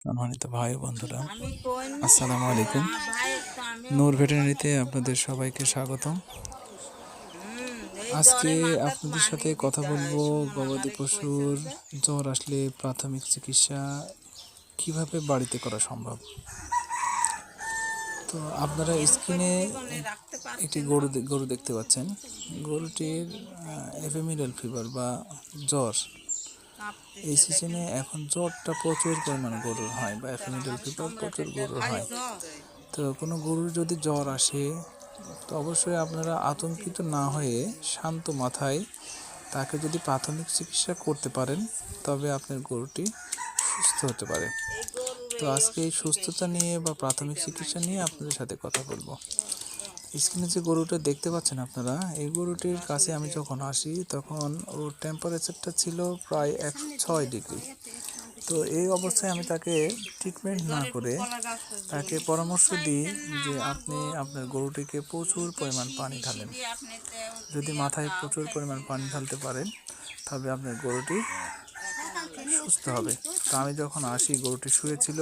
সম্মানিত ভাই ও বন্ধুরা, আসসালামু আলাইকুম। নূর ভেটেরিনারিতে আপনাদের সবাইকে স্বাগতম। আজকে আপনাদের সাথে কথা বলবো গবাদি পশুর জ্বর আসলে প্রাথমিক চিকিৎসা কিভাবে বাড়িতে করা সম্ভব। তো আপনারা স্ক্রিনে একটি গরু দেখতে পাচ্ছেন। গরুটির এপিডেমিক ফিভার বা জ্বর, এই সিজনে এখন জ্বরটা প্রচুর পরিমাণে গরুর হয় বা এপিডেমিক ফিভার প্রচুর গরুর হয়। তো কোনো গরুর যদি জ্বর আসে তো অবশ্যই আপনারা আতঙ্কিত না হয়ে শান্ত মাথায় তাকে যদি প্রাথমিক চিকিৎসা করতে পারেন তবে আপনার গরুটি সুস্থ হতে পারে। তো আজকে এই সুস্থতা নিয়ে বা প্রাথমিক চিকিৎসা নিয়ে আপনাদের সাথে কথা বলবো। স্ক্রিনে যে গরুটা দেখতে পাচ্ছেন আপনারা, এই গরুটির কাছে আমি যখন আসি তখন ওর টেম্পারেচারটা ছিল প্রায় 106 ডিগ্রি। তো এই অবস্থায় আমি তাকে ট্রিটমেন্ট না করে তাকে পরামর্শ দিই যে আপনি আপনার গরুটিকে প্রচুর পরিমাণ পানি ঢালেন। যদি মাথায় প্রচুর পরিমাণ পানি ঢালতে পারেন তবে আপনার গরুটি সুস্থ হবে। তো আমি যখন আসি গরুটি শুয়েছিল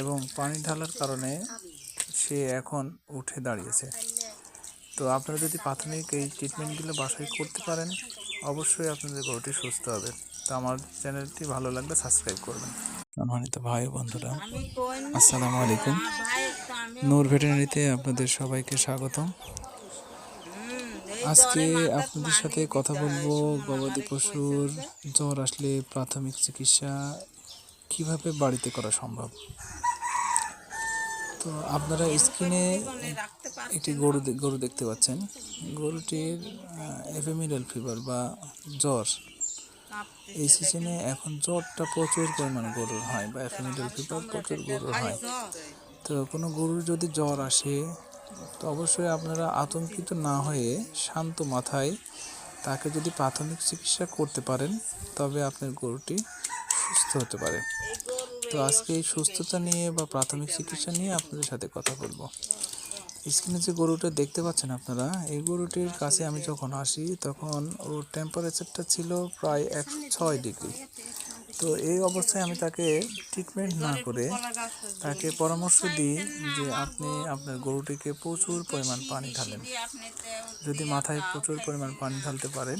এবং পানি ঢালার কারণে সে এখন উঠে দাঁড়িয়েছে। তো আপনারা যদি প্রাথমিক এই ট্রিটমেন্টগুলো বাসায় করতে পারেন অবশ্যই আপনাদের গরুটি সুস্থ হবে। তো আমার চ্যানেলটি ভালো লাগলে সাবস্ক্রাইব করবেন। সম্মানিত ভাই ও বন্ধুরা, আসসালামু আলাইকুম। নূর ভেটেরিনারিতে আপনাদের সবাইকে স্বাগতম। আজকে আপনাদের সাথে কথা বলবো গবাদি পশুর জ্বর আসলে প্রাথমিক চিকিৎসা কিভাবে বাড়িতে করা সম্ভব। তো আপনারা স্ক্রিনে একটি গরু দেখতে পাচ্ছেন। গরুটির এপিডেমিক ফিভার বা জ্বর, এই সিজনে এখন জ্বরটা প্রচুর পরিমাণে গরুর হয় বা এপিডেমিক ফিভার প্রচুর গরুর হয়। তো কোনো গরুর যদি জ্বর আসে তো অবশ্যই আপনারা আতঙ্কিত না হয়ে শান্ত মাথায় তাকে যদি প্রাথমিক চিকিৎসা করতে পারেন তবে আপনার গরুটি সুস্থ হতে পারে। তো আজকে এই সুস্থতা নিয়ে বা প্রাথমিক চিকিৎসা নিয়ে আপনাদের সাথে কথা বলবো। স্ক্রিনে যে গরুটা দেখতে পাচ্ছেন আপনারা, এই গরুটির কাছে আমি যখন আসি তখন ওর টেম্পারেচারটা ছিল প্রায় 106 ডিগ্রি। তো এই অবস্থায় আমি তাকে ট্রিটমেন্ট না করে তাকে পরামর্শ দিই যে আপনি আপনার গরুটিকে প্রচুর পরিমাণ পানি ঢালেন। যদি মাথায় প্রচুর পরিমাণ পানি ঢালতে পারেন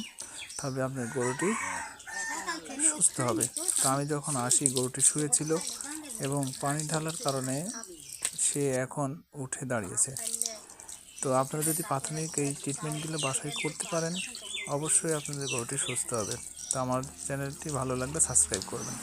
তবে আপনার গরুটি সুস্থ হবে। তো আমি যখন আসি গরুটি শুয়েছিল এবং পানি ঢালার কারণে সে এখন উঠে দাঁড়িয়েছে। তো আপনারা যদি প্রাথমিক এই ট্রিটমেন্টগুলো বাসায় করতে পারেন অবশ্যই আপনাদের গরুটি সুস্থ হবে। তো আমার চ্যানেলটি ভালো লাগলে সাবস্ক্রাইব করবেন।